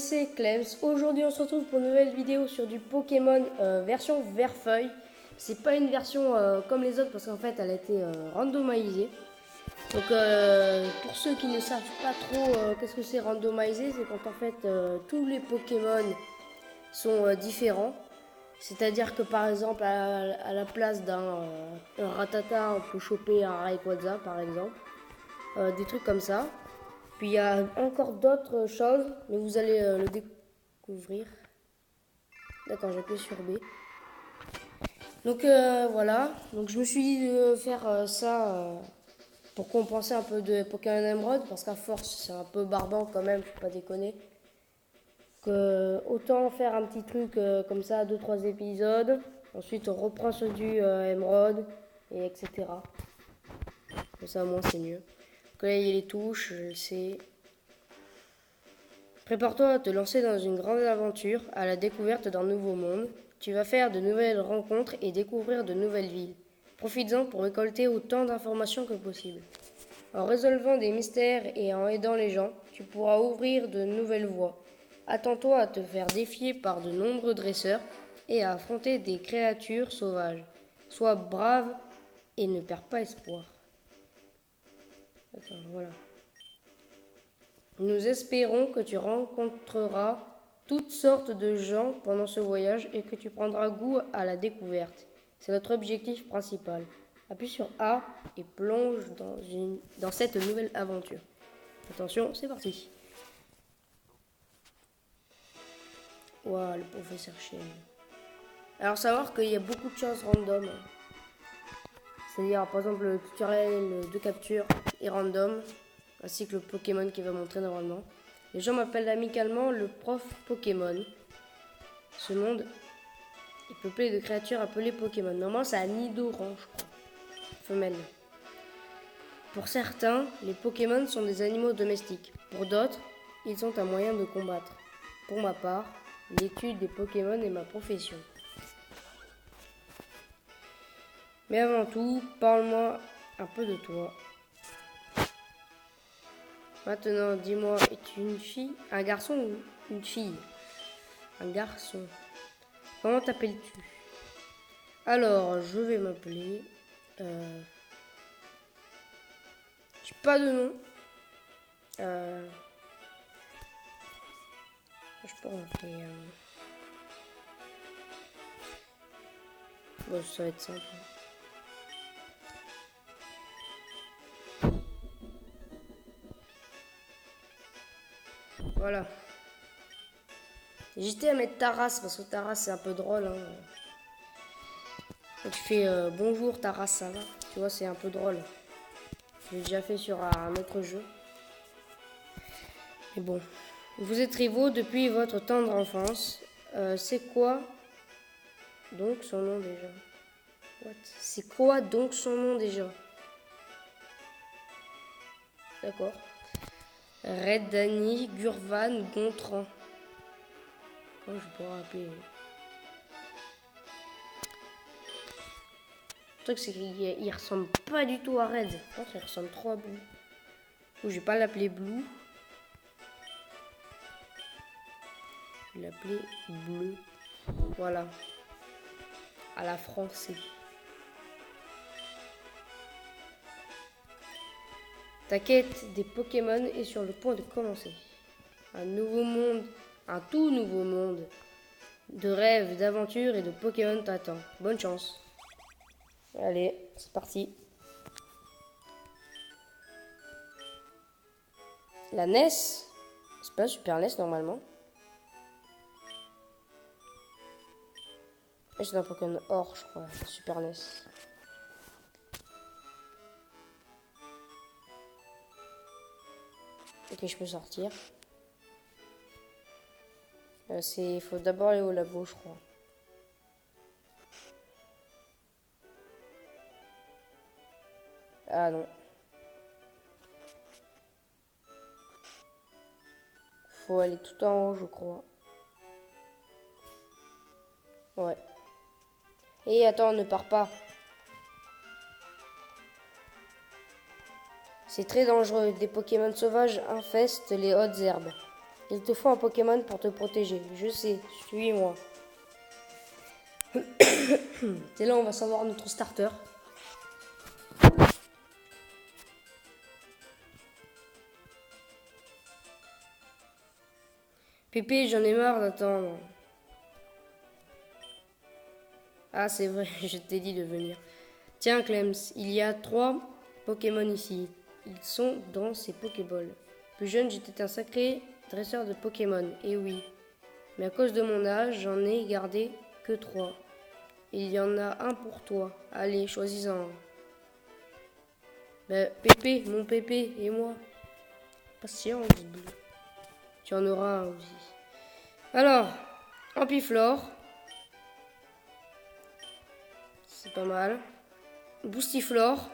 c'est Clems. Aujourd'hui on se retrouve pour une nouvelle vidéo sur du Pokémon version vert-feuille. C'est pas une version comme les autres parce qu'en fait elle a été randomisée. Donc pour ceux qui ne savent pas trop qu'est-ce que c'est randomisé, c'est quand en fait tous les Pokémon sont différents. C'est-à-dire que par exemple à la place d'un Rattata on peut choper un Rayquaza par exemple. Des trucs comme ça. Puis il y a encore d'autres choses, mais vous allez le découvrir. D'accord, j'appuie sur B. Donc voilà, donc je me suis dit de faire ça pour compenser un peu de Pokémon Emerald, parce qu'à force c'est un peu barbant quand même, je peux pas déconner. Que, autant faire un petit truc comme ça, 2-3 épisodes, ensuite on reprend ceux du Emerald, et etc. Comme ça au moins c'est mieux. Donc là il y a les touches, je le sais. Prépare-toi à te lancer dans une grande aventure, à la découverte d'un nouveau monde. Tu vas faire de nouvelles rencontres et découvrir de nouvelles villes. Profites-en pour récolter autant d'informations que possible. En résolvant des mystères et en aidant les gens, tu pourras ouvrir de nouvelles voies. Attends-toi à te faire défier par de nombreux dresseurs et à affronter des créatures sauvages. Sois brave et ne perds pas espoir. Attends, voilà. Nous espérons que tu rencontreras toutes sortes de gens pendant ce voyage et que tu prendras goût à la découverte. C'est notre objectif principal. Appuie sur A et plonge dans cette nouvelle aventure. Attention, c'est parti. Waouh, le professeur Chen. Alors, savoir qu'il y a beaucoup de choses random. C'est-à-dire, par exemple, le tutoriel de capture est random, ainsi que le Pokémon qui va montrer normalement. Les gens m'appellent amicalement le prof Pokémon. Ce monde est peuplé de créatures appelées Pokémon. Normalement, c'est un Nidoran, je crois. Femelle. Pour certains, les Pokémon sont des animaux domestiques. Pour d'autres, ils sont un moyen de combattre. Pour ma part, l'étude des Pokémon est ma profession. Mais avant tout, parle-moi un peu de toi. Maintenant, dis-moi, es-tu une fille, un garçon ou une fille? Un garçon. Comment t'appelles-tu? Alors, je vais m'appeler... J'ai pas de nom. Je peux m'appeler... Bon, ça va être simple. Voilà. J'hésitais à mettre Taras parce que Taras c'est un peu drôle. Hein. Quand tu fais bonjour Taras, ça va. Tu vois, c'est un peu drôle. Je l'ai déjà fait sur un autre jeu. Mais bon. Vous êtes rivaux depuis votre tendre enfance. C'est quoi donc son nom déjà? What? C'est quoi donc son nom déjà? D'accord. Red Dany, Gurvan, Gontran. Oh, je pourrais rappeler. Le truc, c'est qu'il ressemble pas du tout à Red. Je pense qu'il ressemble trop à Blue. Ou je vais pas l'appeler Blue. Je vais l'appeler Bleu. Voilà. À la française. Ta quête des Pokémon est sur le point de commencer. Un nouveau monde, un tout nouveau monde de rêves, d'aventures et de Pokémon t'attend. Bonne chance. Allez, c'est parti. La NES, c'est pas Super NES normalement. C'est un Pokémon Or, je crois, Super NES. Ok, je peux sortir. Il faut d'abord aller au labo, je crois. Ah non. Faut aller tout en haut, je crois. Ouais. Et attends, ne pars pas. C'est très dangereux. Des Pokémon sauvages infestent les hautes herbes. Il te faut un Pokémon pour te protéger. Je sais, suis-moi. Et là, on va savoir notre starter. Pépé, j'en ai marre d'attendre. Ah, c'est vrai, je t'ai dit de venir. Tiens, Clems, il y a 3 Pokémon ici. Ils sont dans ces Pokéballs. Plus jeune, j'étais un sacré dresseur de Pokémon, et oui. Mais à cause de mon âge, j'en ai gardé que 3. Il y en a un pour toi. Allez, choisis-en. Ben, Pépé, mon Pépé, et moi. Patience, Bleu. Tu en auras un aussi. Alors, Ampiflore. C'est pas mal. Boostiflore.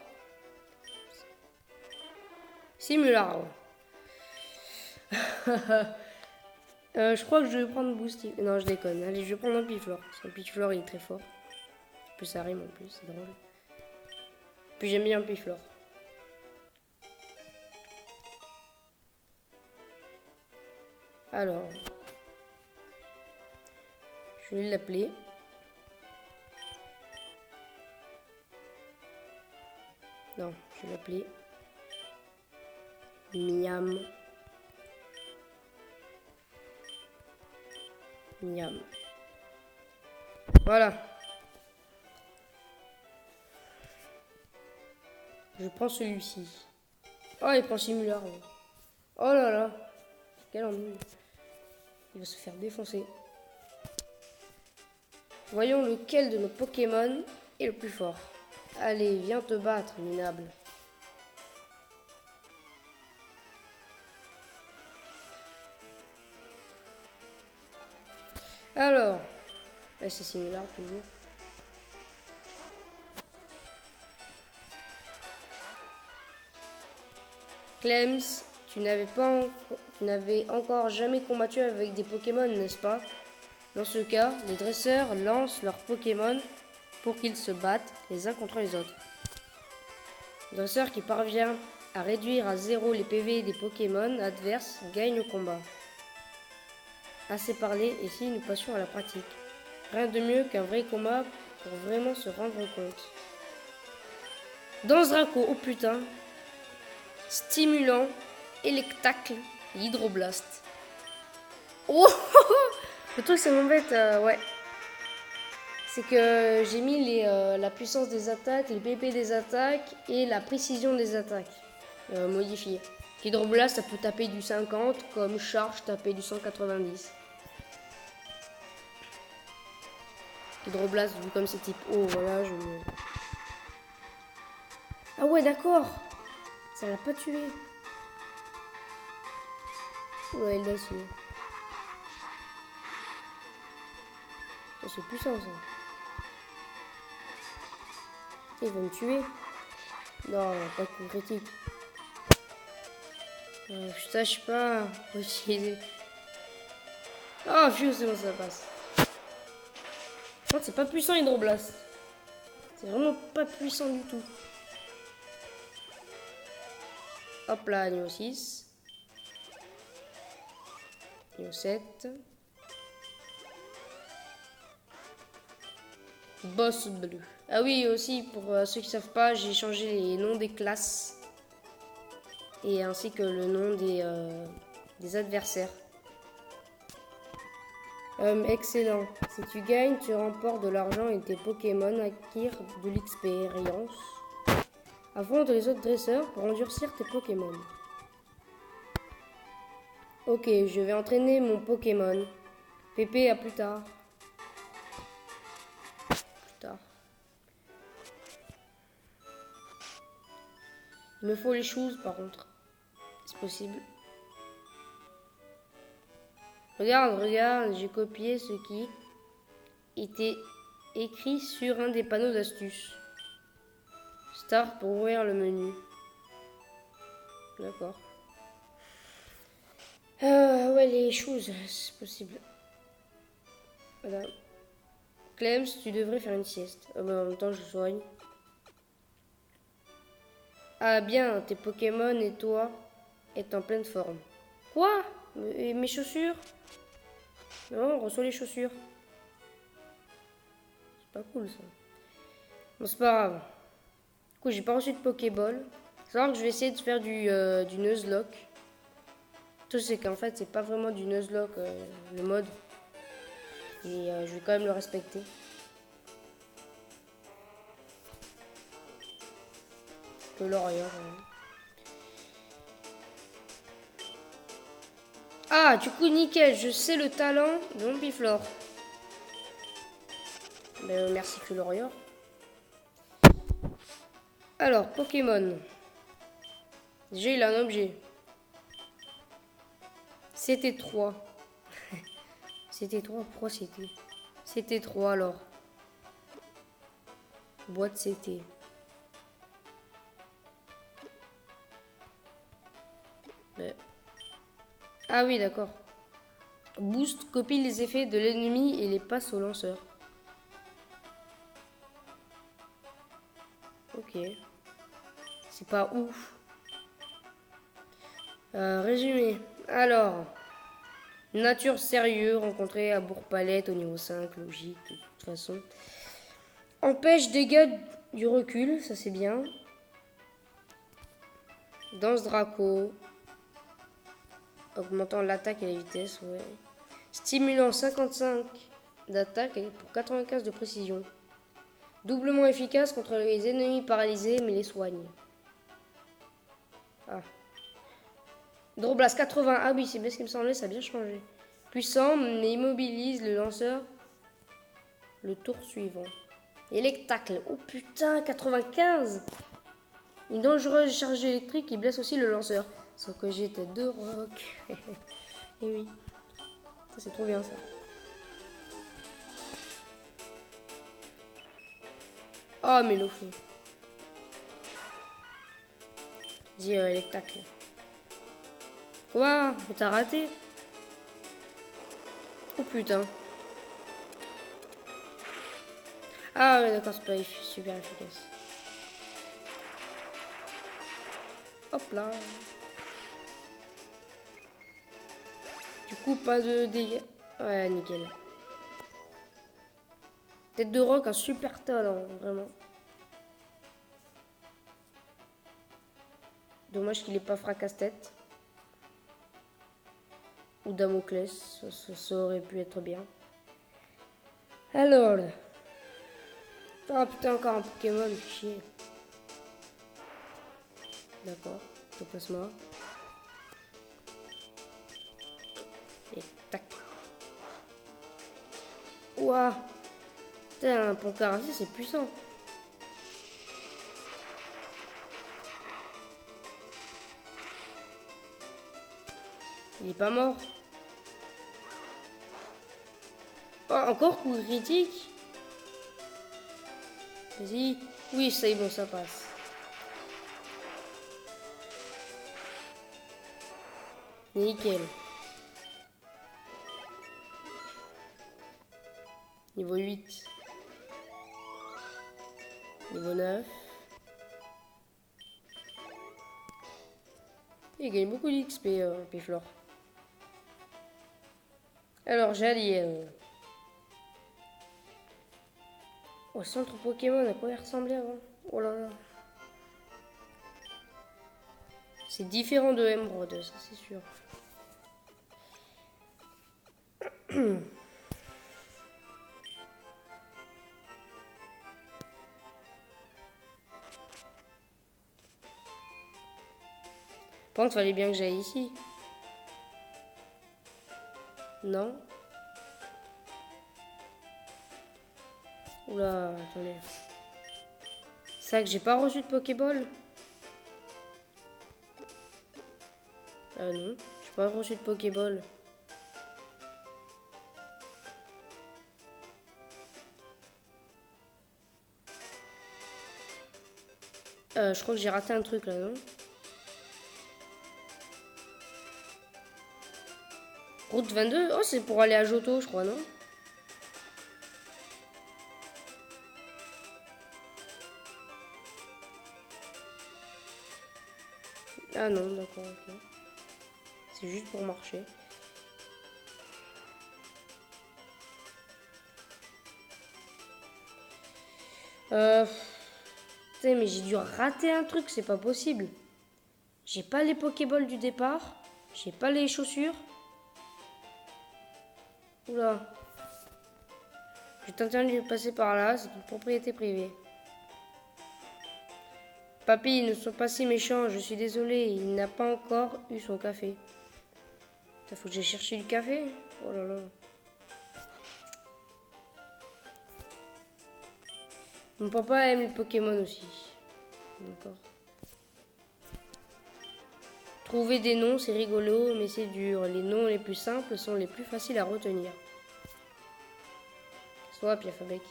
Simular. Je crois que je vais prendre Boostiflore. Non, je déconne. Allez, je vais prendre Ampiflore. Parce qu'Ampiflore, il est très fort. Plus ça rime en plus, c'est drôle. Puis j'aime bien Ampiflore. Alors, je vais l'appeler. Non, je vais l'appeler Miam. Miam. Voilà. Je prends celui-ci. Oh, il prend Simular. Oh là là. Quel ennui. Il va se faire défoncer. Voyons lequel de nos Pokémon est le plus fort. Allez, viens te battre, minable. Alors, là c'est Simular toujours. Clems, tu n'avais encore jamais combattu avec des Pokémon, n'est-ce pas? Dans ce cas, les dresseurs lancent leurs Pokémon pour qu'ils se battent les uns contre les autres. Le dresseur qui parvient à réduire à 0 les PV des Pokémon adverses gagne le combat. Assez parlé, et si nous passions à la pratique. Rien de mieux qu'un vrai combat pour vraiment se rendre compte. Danzraco, oh putain. Stimulant, Electacle, Hydroblast. Oh, le truc ça m'embête, ouais. C'est que j'ai mis la puissance des attaques, les PP des attaques et la précision des attaques modifiées. Hydroblast ça peut taper du 50 comme Charge taper du 190. Hydroblast vu comme c'est type eau, voilà je me... Ah ouais d'accord. Ça l'a pas tué. Ouais il l'a tué. C'est puissant ça. Il va me tuer. Non, pas de coup critique. Je sache pas. Faut utiliser. Oh, phew, c'est bon, ça passe. Non, c'est pas puissant, Hydroblast. C'est vraiment pas puissant du tout. Hop là, niveau 6. Niveau 7. Boss bleu. Ah oui, aussi, pour ceux qui savent pas, j'ai changé les noms des classes. Et ainsi que le nom des adversaires. Excellent. Si tu gagnes, tu remportes de l'argent et tes Pokémon acquièrent de l'expérience. Affronte les autres dresseurs pour endurcir tes Pokémon. Ok, je vais entraîner mon Pokémon. Pépé, à plus tard. Plus tard. Il me faut les choses par contre. C'est possible. Regarde, j'ai copié ce qui était écrit sur un des panneaux d'astuces. Start pour ouvrir le menu. D'accord. Ouais, les choses, c'est possible. Voilà. Clems, tu devrais faire une sieste. En même temps, je soigne. Ah bien, tes Pokémon et toi êtes en pleine forme. Quoi? Et mes chaussures? Non, on reçoit les chaussures. C'est pas cool ça. Bon, c'est pas grave. Du coup, j'ai pas reçu de Pokéball. Faut savoir que je vais essayer de faire du Nuzlocke. Tout c'est qu'en fait, c'est pas vraiment du Nuzlocke, le mode. Et je vais quand même le respecter. Que l'Orient. Ah, du coup, nickel, je sais le talent de mon Piflore. Ben, merci que l'Orient. Alors, Pokémon. Déjà, il a un objet. C'était 3. C'était 3, pourquoi c'était? C'était 3 alors. Boîte CT. Ah oui, d'accord. Boost copie les effets de l'ennemi et les passe au lanceur. Ok. C'est pas ouf. Résumé. Alors. Nature sérieux rencontré à Bourg-Palette au niveau 5, logique de toute façon. Empêche dégâts du recul, ça c'est bien. Danse Draco. Augmentant l'attaque et la vitesse, ouais. Stimulant 55 d'attaque pour 95 de précision. Doublement efficace contre les ennemis paralysés mais les soigne. Ah. Hydroblast 80. Ah oui, c'est bien ce qui me semblait, ça a bien changé. Puissant, mais immobilise le lanceur le tour suivant. Électacle. Oh putain, 95. Une dangereuse charge électrique qui blesse aussi le lanceur. Sauf que j'ai tête de rock. Et oui. Ça, c'est trop bien ça. Oh, mais le fou. Dis électacle. Quoi? Mais t'as raté? Oh putain. Ah ouais, d'accord, c'est pas super efficace. Hop là. Du coup, pas de dégâts. Ouais, nickel. Tête de rock, un super talent, vraiment. Dommage qu'il ait pas fracasse-tête. Ou Damoclès, ça aurait pu être bien. Alors. Oh putain, encore un Pokémon, chier. D'accord, Toplasma. Et tac. Ouah. Putain, un Poncaracy, c'est puissant. Il est pas mort. Oh, encore coup critique. Vas-y. Oui, ça y est, bon, ça passe. Nickel. Niveau 8. Niveau 9. Il gagne beaucoup d'XP, Piflore. Alors, Jadiel. Oh, centre Pokémon, à quoi il ressemblait avant? Oh là là. C'est différent de Emerald, ça c'est sûr. Par contre, fallait bien que j'aille ici. Non? Oula, attendez. C'est vrai que j'ai pas reçu de Pokéball? Ah non, j'ai pas reçu de Pokéball. Je crois que j'ai raté un truc là, non? Route 22? Oh, c'est pour aller à Johto, je crois, non? Ah non, d'accord, ok. C'est juste pour marcher. Putain, mais j'ai dû rater un truc, c'est pas possible. J'ai pas les Pokéballs du départ. J'ai pas les chaussures. Oula. J'ai tenté de passer par là, c'est une propriété privée. Papy, ils ne sont pas si méchants, je suis désolé, il n'a pas encore eu son café. Il faut que j'aille chercher du café. Oh là là. Mon papa aime les Pokémon aussi. D'accord. Trouver des noms, c'est rigolo, mais c'est dur. Les noms les plus simples sont les plus faciles à retenir. Soit Piafabec.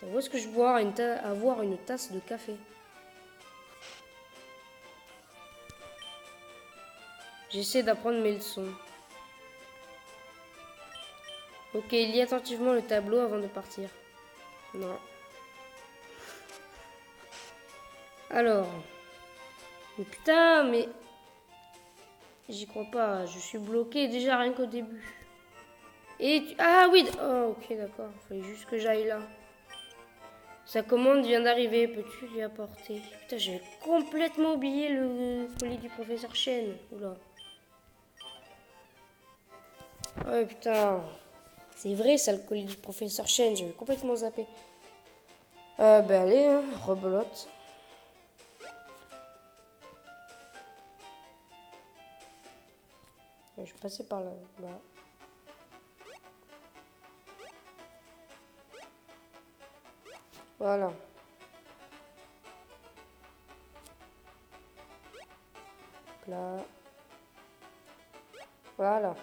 Où est-ce que je bois avoir une tasse de café? J'essaie d'apprendre mes leçons. Ok, lis attentivement le tableau avant de partir. Non. Alors. Mais putain, mais... J'y crois pas, je suis bloqué déjà rien qu'au début. Et tu... Ah oui, oh, ok, d'accord. Il fallait juste que j'aille là. Sa commande vient d'arriver, peux-tu lui apporter? Putain, j'avais complètement oublié le colis du professeur Chen. Oula. Ouais, putain. C'est vrai, ça, le colis du professeur Chen. J'avais complètement zappé. Ben allez, hein, rebelote. Je vais passer par là. Voilà. Voilà. Là. Voilà.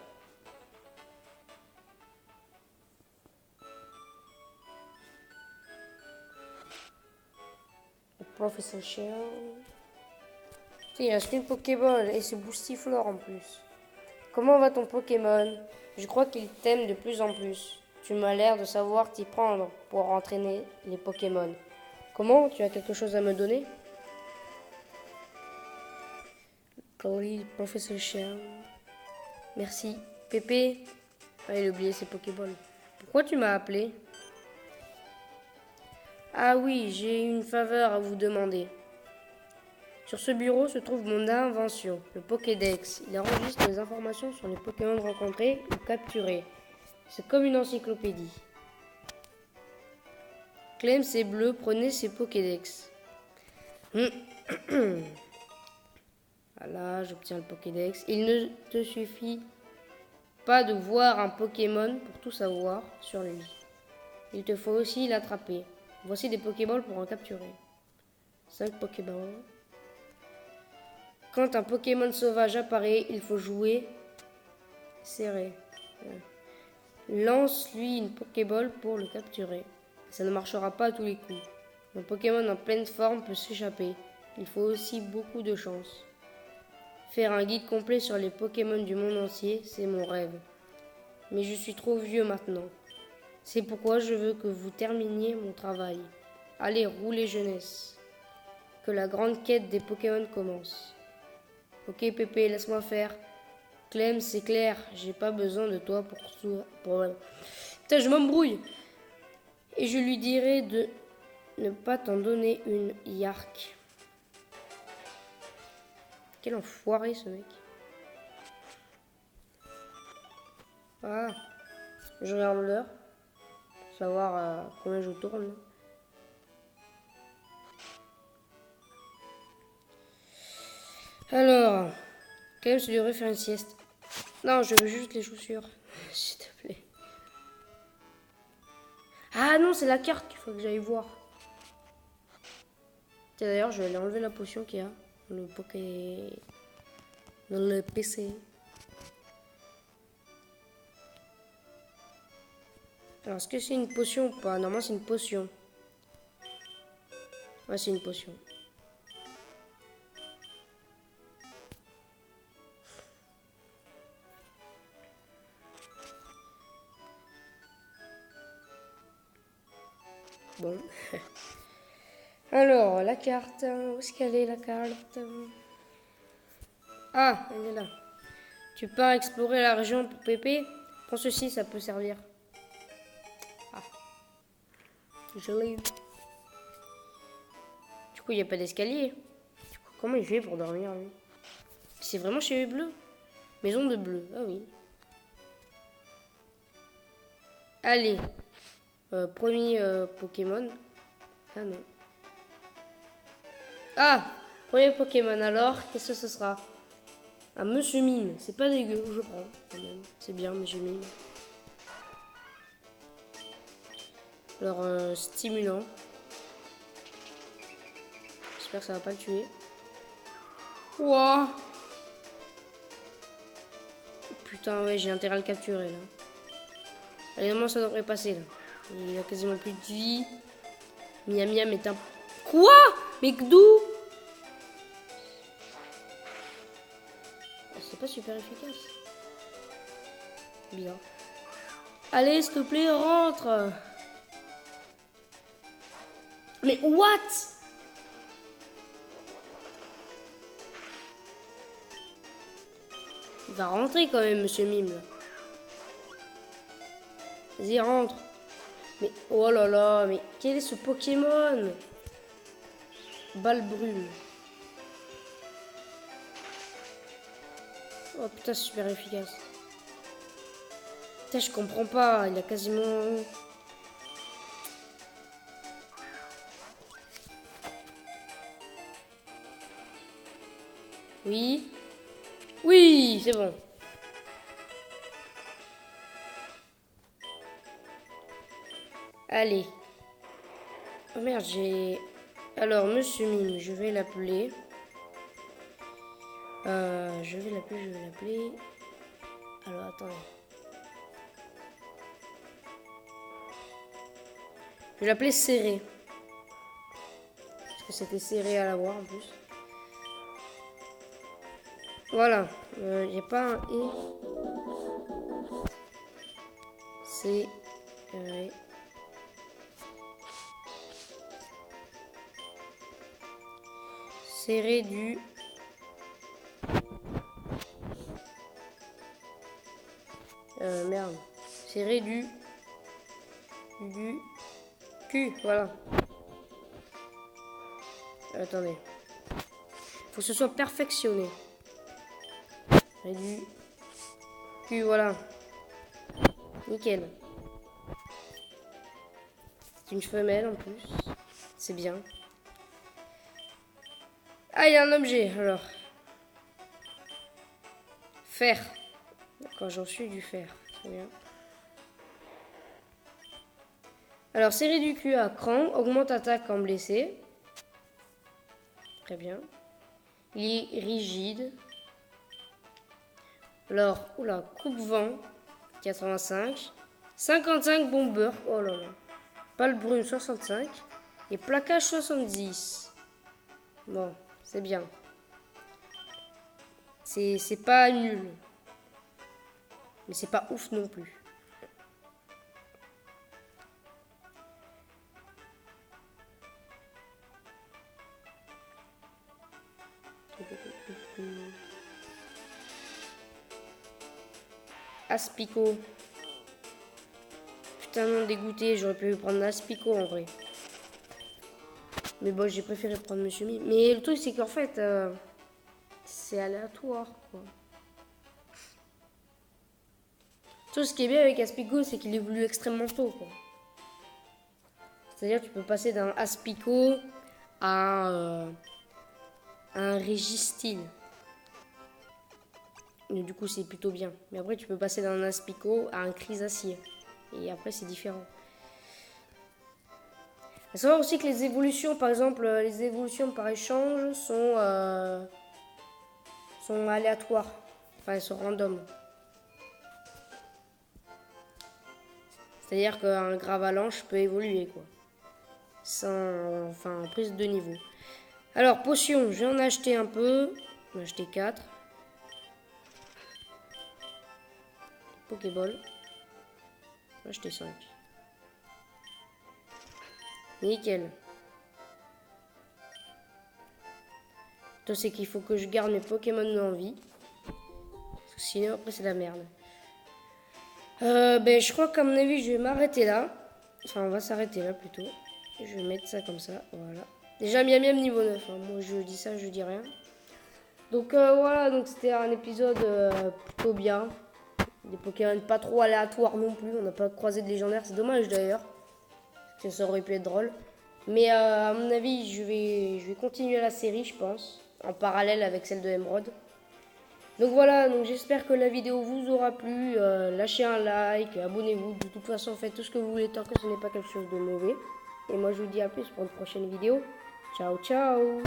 Le professeur Chen. Il reste une Pokéball et c'est Boostiflore en plus. Comment va ton Pokémon? Je crois qu'il t'aime de plus en plus. Tu m'as l'air de savoir t'y prendre pour entraîner les Pokémon. Comment? Tu as quelque chose à me donner? Colis, Professeur Chen. Merci. Pépé. Ah, il a oublié ses Pokéballs. Pourquoi tu m'as appelé? Ah oui, j'ai une faveur à vous demander. Sur ce bureau se trouve mon invention, le Pokédex. Il enregistre les informations sur les Pokémon rencontrés ou capturés. C'est comme une encyclopédie. Clem, c'est bleu, prenez ces Pokédex. Voilà, j'obtiens le Pokédex. Il ne te suffit pas de voir un Pokémon pour tout savoir sur lui. Il te faut aussi l'attraper. Voici des Pokéballs pour en capturer. 5 Pokéballs. Quand un Pokémon sauvage apparaît, il faut jouer serré. Lance-lui une Pokéball pour le capturer. Ça ne marchera pas à tous les coups. Un Pokémon en pleine forme peut s'échapper. Il faut aussi beaucoup de chance. Faire un guide complet sur les Pokémon du monde entier, c'est mon rêve. Mais je suis trop vieux maintenant. C'est pourquoi je veux que vous terminiez mon travail. Allez, roulez jeunesse. Que la grande quête des Pokémon commence. Ok Pépé, laisse-moi faire. Clem, c'est clair, j'ai pas besoin de toi pour... Putain, je m'embrouille. Et je lui dirai de ne pas t'en donner une, Yark. Quel enfoiré ce mec. Ah, je regarde l'heure. Pour savoir combien je tourne. Alors, quand même, je devrais faire une sieste. Non, je veux juste les chaussures. S'il te plaît. Ah non, c'est la carte qu'il faut que j'aille voir. D'ailleurs, je vais aller enlever la potion qu'il y a dans le PC. Alors, est-ce que c'est une potion ou pas? Normalement, c'est une potion. Ouais, c'est une potion. Bon. Alors, la carte. Où est-ce qu'elle est, la carte? Ah, elle est là. Tu pars explorer la région pour Pépé? Prends ceci, ça peut servir. Ah. Je l'ai eu. Du coup, il n'y a pas d'escalier. Du coup, comment il fait pour dormir, lui? C'est vraiment chez les bleus? Maison de bleu. Ah oui. Allez. Premier Pokémon. Ah non. Ah! Premier Pokémon, alors, qu'est-ce que ce sera? Un Monsieur Mime. C'est pas dégueu, je prends. Quand même. C'est bien, Monsieur Mime. Alors, stimulant. J'espère que ça va pas le tuer. Wouah! Putain, ouais, j'ai intérêt à le capturer, là. Allez, normalement, ça devrait passer, là. Il a quasiment plus de vie. Miam Miam est un... Quoi? Mais d'où? C'est pas super efficace. Bien. Allez, s'il te plaît, rentre. Mais what? Il va rentrer quand même, Monsieur Mime. Vas-y, rentre. Mais oh là là, mais quel est ce Pokémon? Balle brûle. Oh putain, c'est super efficace. Putain, je comprends pas. Il a quasiment... Oui. Oui, c'est bon. Allez. Oh merde, j'ai... Alors, Monsieur Mime, je vais l'appeler. Je vais l'appeler. Alors, attendez. Je vais l'appeler Serré. Parce que c'était serré à l'avoir en plus. Voilà. Il n'y a pas un I. C'est... Serré du... Merde. Serré du cul, voilà. Attendez. Faut que ce soit perfectionné. Et du cul, voilà. Nickel. C'est une femelle en plus. C'est bien. Ah, il y a un objet, alors. Fer. D'accord, j'en suis du fer. Très bien. Alors, série du cul à cran, augmente attaque quand blessé. Très bien. Il est rigide. Alors, oula, coupe-vent, 85. 55 bombeur, oh là là. Balle brune, 65. Et plaquage, 70. Bon, c'est bien. C'est pas nul. Mais c'est pas ouf non plus. Aspico. Putain non, dégoûté, j'aurais pu prendre Aspico en vrai. Mais bon, j'ai préféré prendre Monsieur Mime. Mais le truc c'est qu'en fait, c'est aléatoire quoi. Tout ce qui est bien avec Aspico, c'est qu'il évolue extrêmement tôt quoi. C'est-à-dire tu peux passer d'un Aspico à un Registyle. Et du coup, c'est plutôt bien. Mais après, tu peux passer d'un Aspico à un Chrysacier. Et après, c'est différent. Il faut savoir aussi que les évolutions, par exemple, les évolutions par échange sont aléatoires. Enfin, elles sont random. C'est-à-dire qu'un Gravalanche peut évoluer, quoi. Sans, enfin, en prise de niveau. Alors, potion, je vais en acheter un peu. Je vais en acheter 4. Pokéball. Je vais acheter 5. Nickel. Tout c'est qu'il faut que je garde mes Pokémon en vie. Parce que sinon, après, c'est la merde. Ben, je crois qu'à mon avis, je vais m'arrêter là. Enfin, on va s'arrêter là plutôt. Je vais mettre ça comme ça, voilà. Déjà Miam Miam niveau 9, hein. Moi je dis ça, je dis rien. Donc voilà, donc c'était un épisode plutôt bien. Des Pokémon pas trop aléatoires non plus, on n'a pas croisé de légendaires, c'est dommage d'ailleurs. Parce que ça aurait pu être drôle. Mais à mon avis, je vais continuer la série, je pense. En parallèle avec celle de Emerald. Donc voilà, donc j'espère que la vidéo vous aura plu. Lâchez un like, abonnez-vous. De toute façon, faites tout ce que vous voulez tant que ce n'est pas quelque chose de mauvais. Et moi, je vous dis à plus pour une prochaine vidéo. Ciao, ciao!